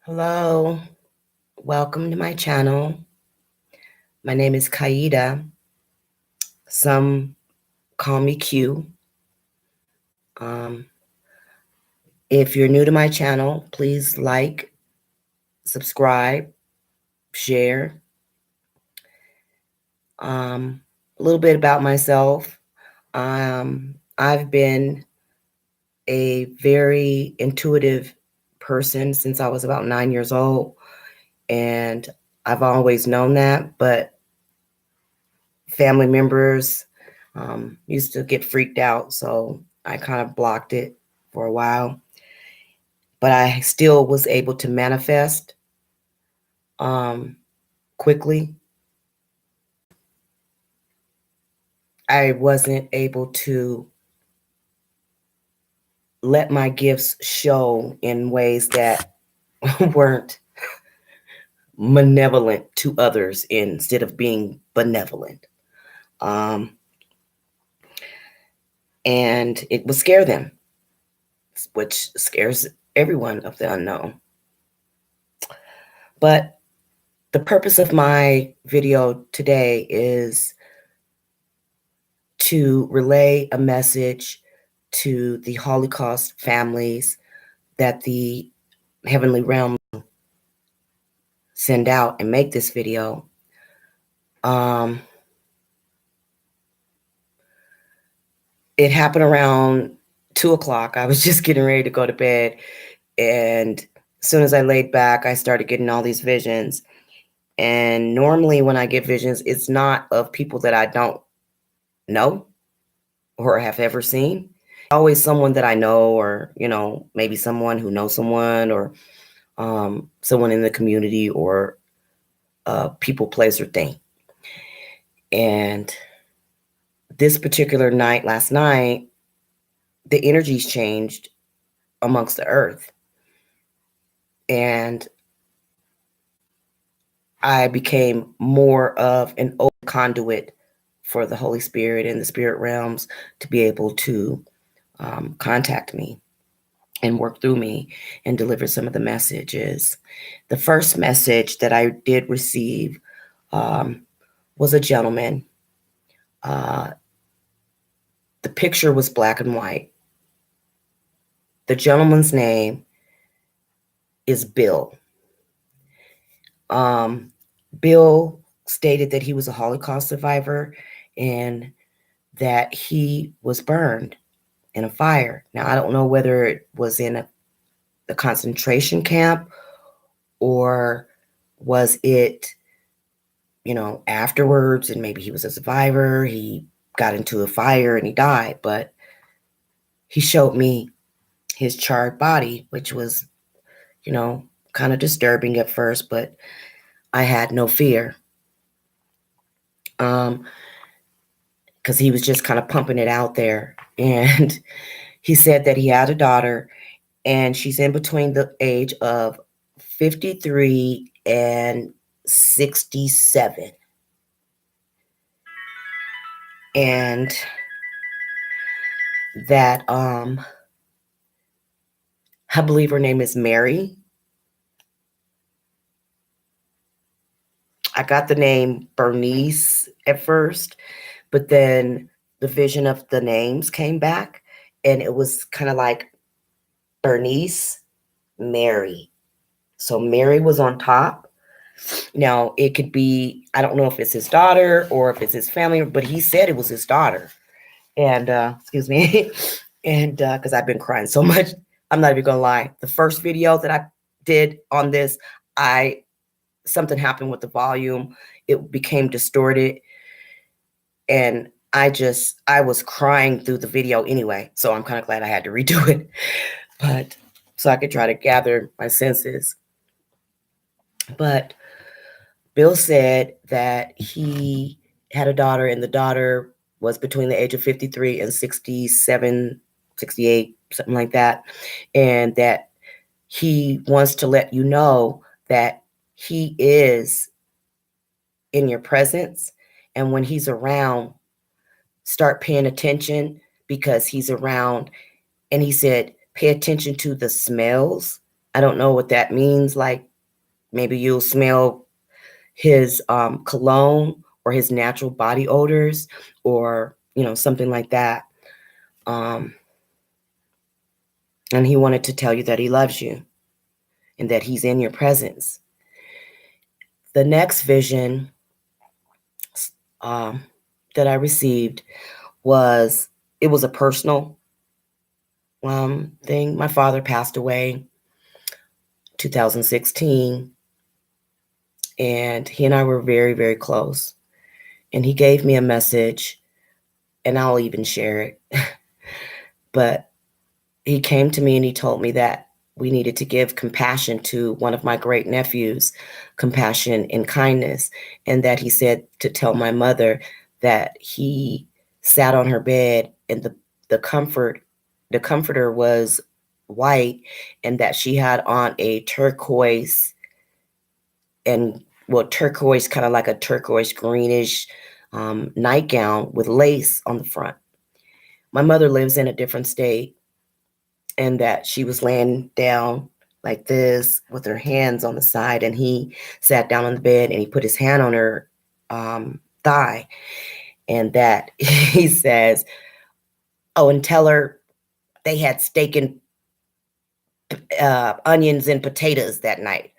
Hello, welcome to my channel. My name is Kaida. Some call me Q. Um, if you're new to my channel, please like, subscribe, share. A little bit about myself. I've been a very intuitive person since I was about 9 years old, and I've always known that, but family members used to get freaked out, so I kind of blocked it for a while. But I still was able to manifest quickly. I wasn't able to let my gifts show in ways that weren't malevolent to others instead of being benevolent. And it would scare them, which scares everyone of the unknown. But the purpose of my video today is to relay a message to the Holocaust families that the heavenly realm send out and make this video. It happened around 2 o'clock. I was just getting ready to go to bed, and as soon as I laid back, I started getting all these visions. And normally when I get visions, it's not of people that I don't know or have ever seen. Always someone that I know, or maybe someone who knows someone, or someone in the community, or people, place, or thing. And this particular night, last night, the energies changed amongst the earth, and I became more of an open conduit for the Holy Spirit and the spirit realms to be able to contact me and work through me and deliver some of the messages. The first message that I did receive was a gentleman. The picture was black and white. The gentleman's name is Bill. Bill stated that he was a Holocaust survivor and that he was burned in a fire. Now, I don't know whether it was in the concentration camp, or was it, afterwards, and maybe he was a survivor. He got into a fire and he died, but he showed me his charred body, which was, kind of disturbing at first, but I had no fear. Because he was just kind of pumping it out there. And he said that he had a daughter, and she's in between the age of 53 and 67. And that I believe her name is Mary. I got the name Bernice at first, but then the vision of the names came back, and it was kind of like Bernice, Mary. So Mary was on top. Now, it could be, I don't know if it's his daughter or if it's his family, but he said it was his daughter. And, excuse me, and because I've been crying so much, I'm not even going to lie. The first video that I did on this, something happened with the volume. It became distorted, and I was crying through the video anyway. So I'm kind of glad I had to redo it, but so I could try to gather my senses. But Bill said that he had a daughter, and the daughter was between the age of 53 and 67, 68, something like that. And that he wants to let you know that he is in your presence. And when he's around, start paying attention, because he's around. And he said, pay attention to the smells I don't know what that means. Like maybe you'll smell his cologne or his natural body odors or, something like that. Um, and he wanted to tell you that he loves you and that he's in your presence. The next vision um, that I received was it was a personal thing. My father passed away 2016, and he and I were very, very close. And he gave me a message, and I'll even share it. But he came to me and he told me that we needed to give compassion to one of my great nephews, compassion and kindness, and that he said to tell my mother that he sat on her bed and the comforter was white, and that she had on a turquoise and well turquoise, kind of like a turquoise greenish nightgown with lace on the front. My mother lives in a different state, and that she was laying down like this with her hands on the side, and he sat down on the bed and he put his hand on her thigh, and that he says, oh, and tell her they had steak and onions and potatoes that night.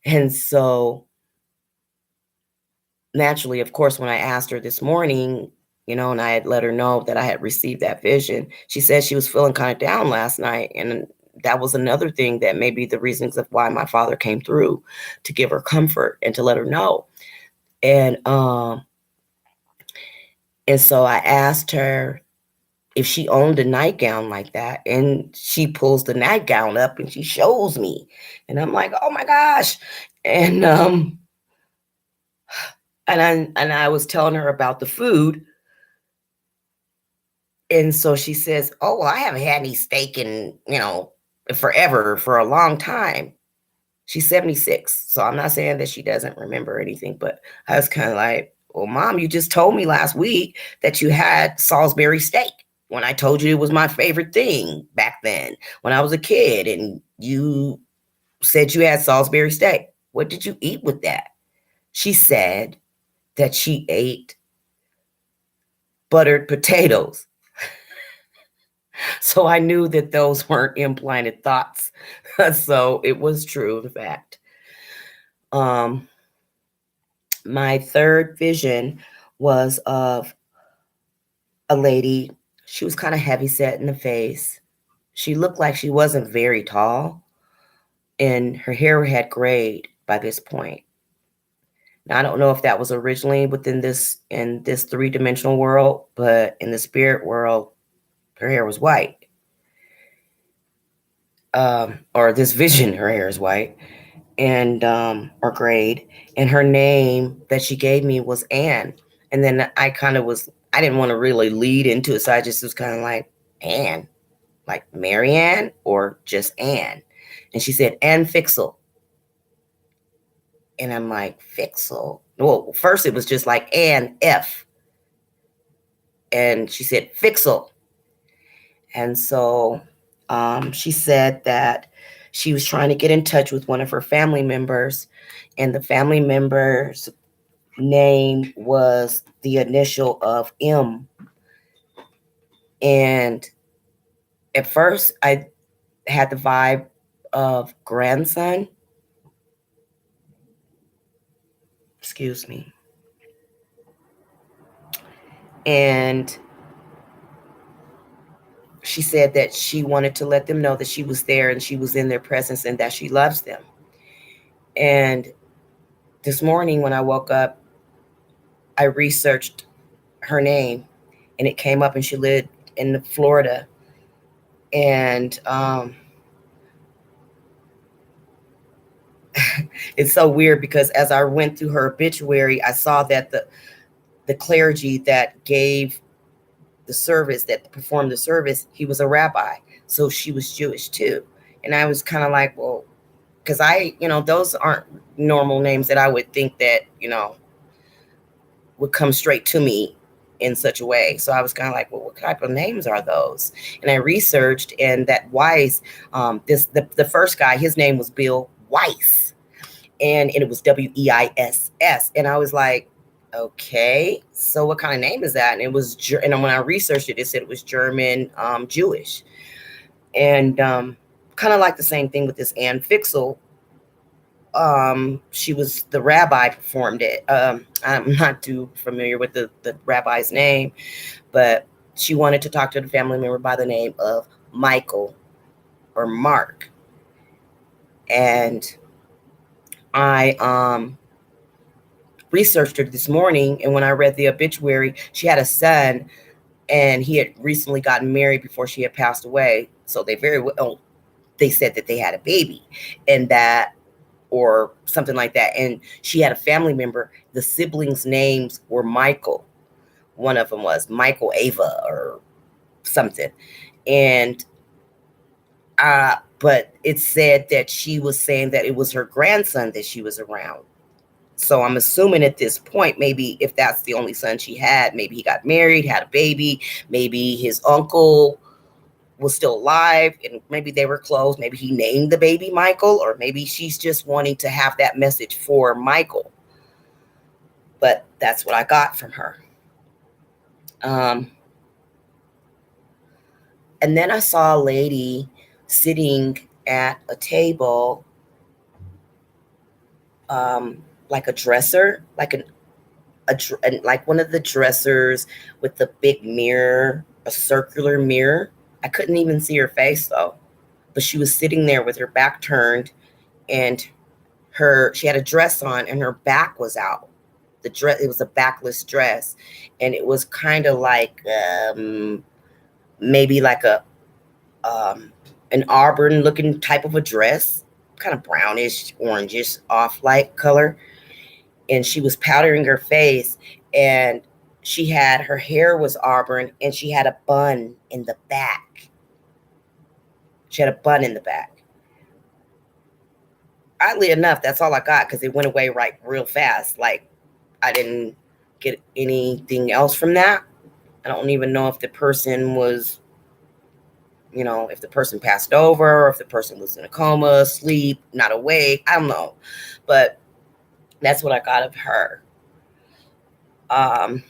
And so naturally, of course, when I asked her this morning, and I had let her know that I had received that vision, she said she was feeling kind of down last night. And that was another thing that may be the reasons of why my father came through, to give her comfort and to let her know. And so I asked her if she owned a nightgown like that. And she pulls the nightgown up and she shows me. And I'm like, oh my gosh. And I was telling her about the food. And so she says, oh, well, I haven't had any steak in, forever, for a long time. She's 76. So I'm not saying that she doesn't remember anything, but I was kind of like, well, Mom, you just told me last week that you had Salisbury steak when I told you it was my favorite thing back then when I was a kid. And you said you had Salisbury steak. What did you eat with that? She said that she ate buttered potatoes. So I knew that those weren't implanted thoughts. So it was true, in fact. My third vision was of a lady. She was kind of heavy set in the face. She looked like she wasn't very tall, and her hair had grayed by this point. Now, I don't know if that was originally in this three-dimensional world, but in the spirit world, her hair was white. Or this vision, her hair is white, and or grayed. And her name that she gave me was Anne. And then I didn't want to really lead into it, so I just was kind of like, Anne, like Marianne or just Anne. And she said, Anne Fixel. And I'm like, Fixel? Well, first it was just like Anne F. And she said, Fixel. And so she said that she was trying to get in touch with one of her family members, and the family member's name was the initial of M. And at first, I had the vibe of grandson. Excuse me. And she said that she wanted to let them know that she was there and she was in their presence and that she loves them. And this morning when I woke up, I researched her name, and it came up, and she lived in Florida. And it's so weird because as I went through her obituary, I saw that the clergy that gave the service, that performed the service, he was a rabbi. So she was Jewish too. And I was kind of like, well, because those aren't normal names that I would think that, would come straight to me. in such a way. So I was kind of like, well, what type of names are those? And I researched, and that Weiss, the first guy, his name was Bill Weiss, and it was Weiss. And I was like, okay, so what kind of name is that? And it was, and when I researched it, it said it was German, Jewish, and kind of like the same thing with this Ann Fixel. She was the rabbi performed it. I'm not too familiar with the rabbi's name, but she wanted to talk to the family member by the name of Michael or Mark. And I researched her this morning, and when I read the obituary, she had a son, and he had recently gotten married before she had passed away. So they very well, they said that they had a baby, and that, or something like that. And she had a family member. The siblings' names were Michael. One of them was Michael Ava or something. And but it said that she was saying that it was her grandson that she was around. So I'm assuming at this point, maybe if that's the only son she had, maybe he got married, had a baby, maybe his uncle was still alive, and maybe they were close. Maybe he named the baby Michael, or maybe she's just wanting to have that message for Michael. But that's what I got from her. And then I saw a lady sitting at a table, like a dresser, like one of the dressers with the big mirror, a circular mirror. I couldn't even see her face though, but she was sitting there with her back turned, and she had a dress on, and her back was out. The dress, it was a backless dress, and it was kind of like maybe like a an auburn looking type of a dress, kind of brownish, orangish, off light color. And she was powdering her face, and her hair was auburn, and she had a bun in the back. She had a bun in the back. Oddly enough, that's all I got, because it went away right real fast. Like, I didn't get anything else from that. I don't even know if the person was, if the person passed over, or if the person was in a coma, asleep, not awake. I don't know. But that's what I got of her. Um,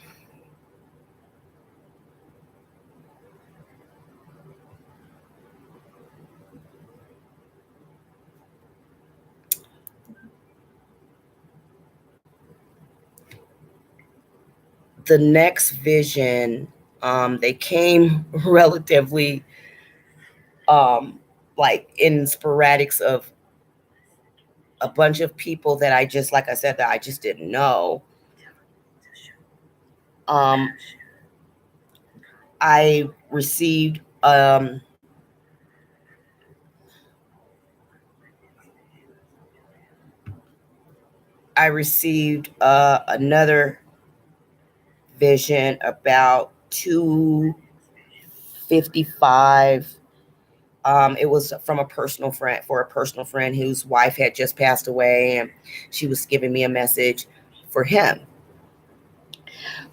the next vision, they came relatively, um, like in sporadics of a bunch of people that I just, like I said, that I just didn't know. Um, I received another vision about 2:55. It was from a personal friend, for a personal friend whose wife had just passed away, and she was giving me a message for him.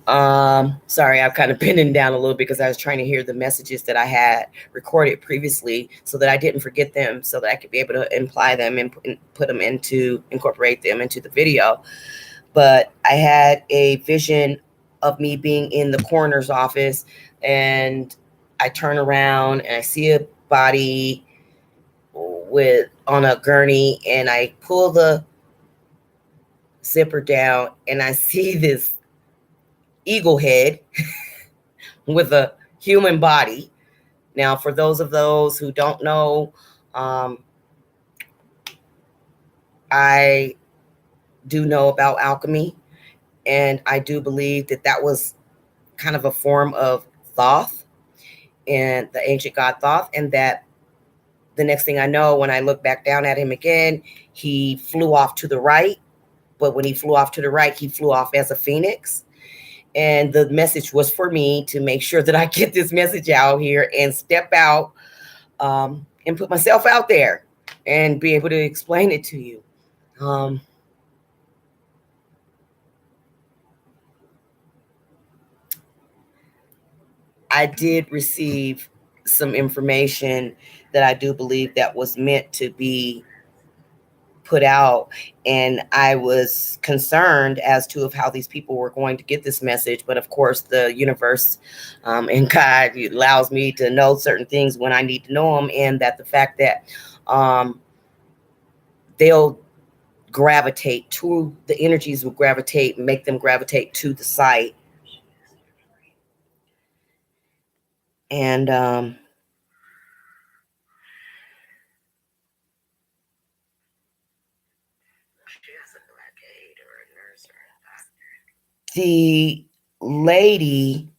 Sorry, I've kind of bending down a little because I was trying to hear the messages that I had recorded previously, so that I didn't forget them, so that I could be able to imply them and incorporate them into the video. But I had a vision of me being in the coroner's office, and I turn around and I see a body on a gurney, and I pull the zipper down, and I see this eagle head with a human body. Now, for those who don't know, um, I do know about alchemy, and I do believe that that was kind of a form of Thoth, and the ancient god Thoth, and that the next thing I know, when I look back down at him again, he flew off to the right. But when he flew off to the right, he flew off as a phoenix. And the message was for me to make sure that I get this message out here and step out, and put myself out there and be able to explain it to you. Um, I did receive some information that I do believe that was meant to be put out, and I was concerned as to of how these people were going to get this message. But of course, the universe and God allows me to know certain things when I need to know them, and that the fact that um, they'll gravitate to the energies will gravitate, make them gravitate to the site, and the lady,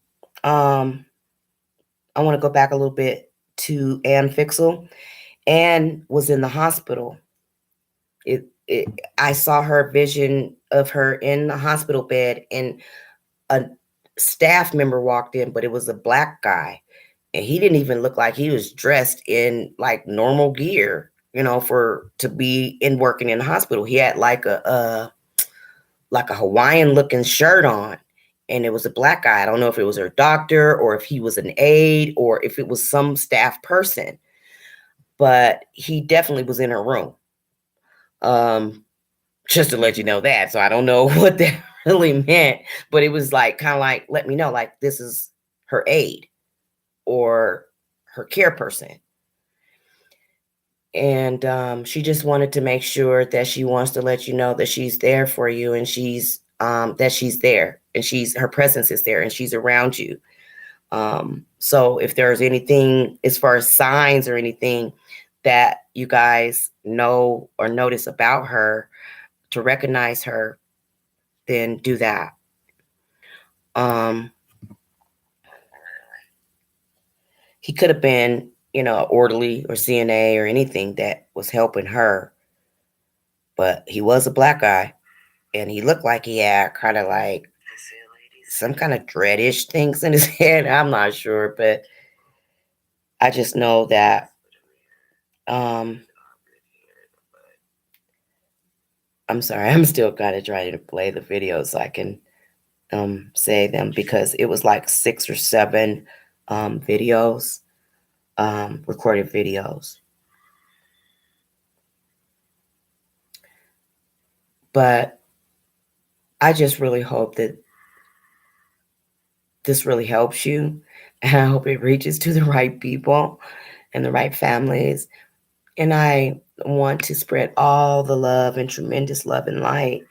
um, I want to go back a little bit to Ann Fixel. Ann was in the hospital. It I saw her vision of her in the hospital bed, and a staff member walked in, but it was a black guy, and he didn't even look like he was dressed in like normal gear, for to be in working in the hospital. He had like a Hawaiian looking shirt on, and it was a black guy. I don't know if it was her doctor or if he was an aide or if it was some staff person, but he definitely was in her room. Um, just to let you know that. So I don't know what that really meant, but it was like kind of like let me know like this is her aide or her care person. And she just wanted to make sure that she wants to let you know that she's there for you, and she's that she's there, and she's her presence is there, and she's around you. So if there's anything as far as signs or anything that you guys know or notice about her to recognize her, then do that. Um, he could have been, orderly or CNA or anything that was helping her, but he was a black guy, and he looked like he had kind of like some kind of dreadish things in his head. I'm not sure, but I just know that um, I'm sorry, I'm still kind of trying to play the videos so I can say them, because it was like 6 or 7 videos, recorded videos. But I just really hope that this really helps you. And I hope it reaches to the right people and the right families. And I want to spread all the love and tremendous love and light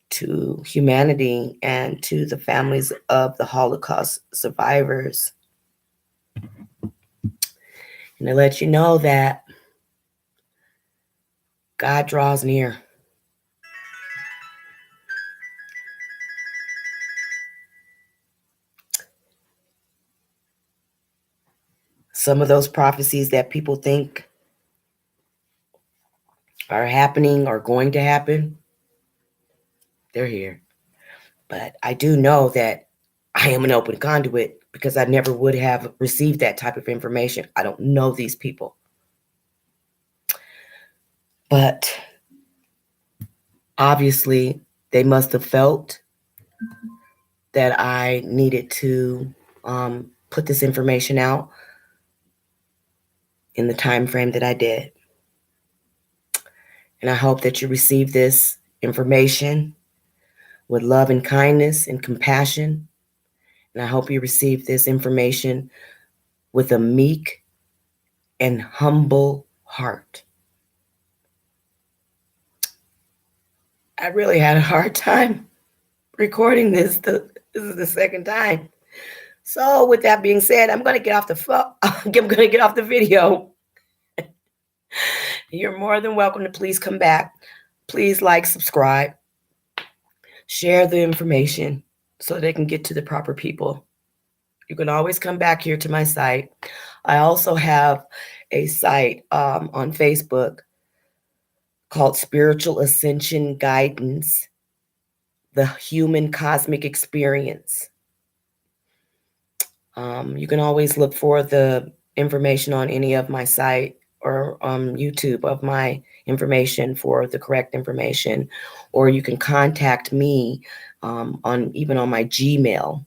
to humanity and to the families of the Holocaust survivors. And to let you know that God draws near. Some of those prophecies that people think are happening or going to happen, they're here. But I do know that I am an open conduit, because I never would have received that type of information. I don't know these people. But obviously, they must have felt that I needed to put this information out in the time frame that I did. And I hope that you receive this information with love and kindness and compassion. And I hope you receive this information with a meek and humble heart. I really had a hard time recording this. This is the second time. So with that being said, I'm going to get off the phone. I'm going to get off the video. You're more than welcome to please come back. Please like, subscribe, share the information so they can get to the proper people. You can always come back here to my site. I also have a site on Facebook called Spiritual Ascension Guidance, the Human Cosmic Experience. You can always look for the information on any of my site or YouTube of my information for the correct information, or you can contact me on even on my Gmail,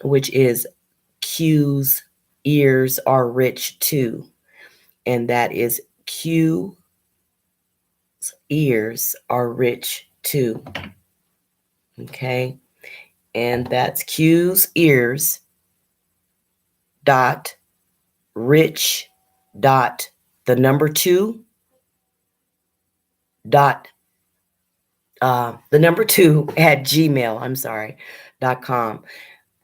which is Q's ears are rich too. And that is Q's ears are rich too. Okay. And that's Q's ears dot rich dot the number two dot the number two at gmail.com.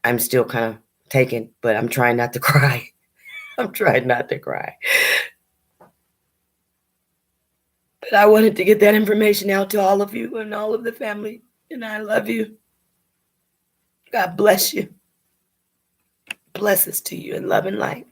I'm still kind of taken, but I'm trying not to cry. I'm trying not to cry. But I wanted to get that information out to all of you and all of the family. And I love you. God bless you. Blessings to you in love and light.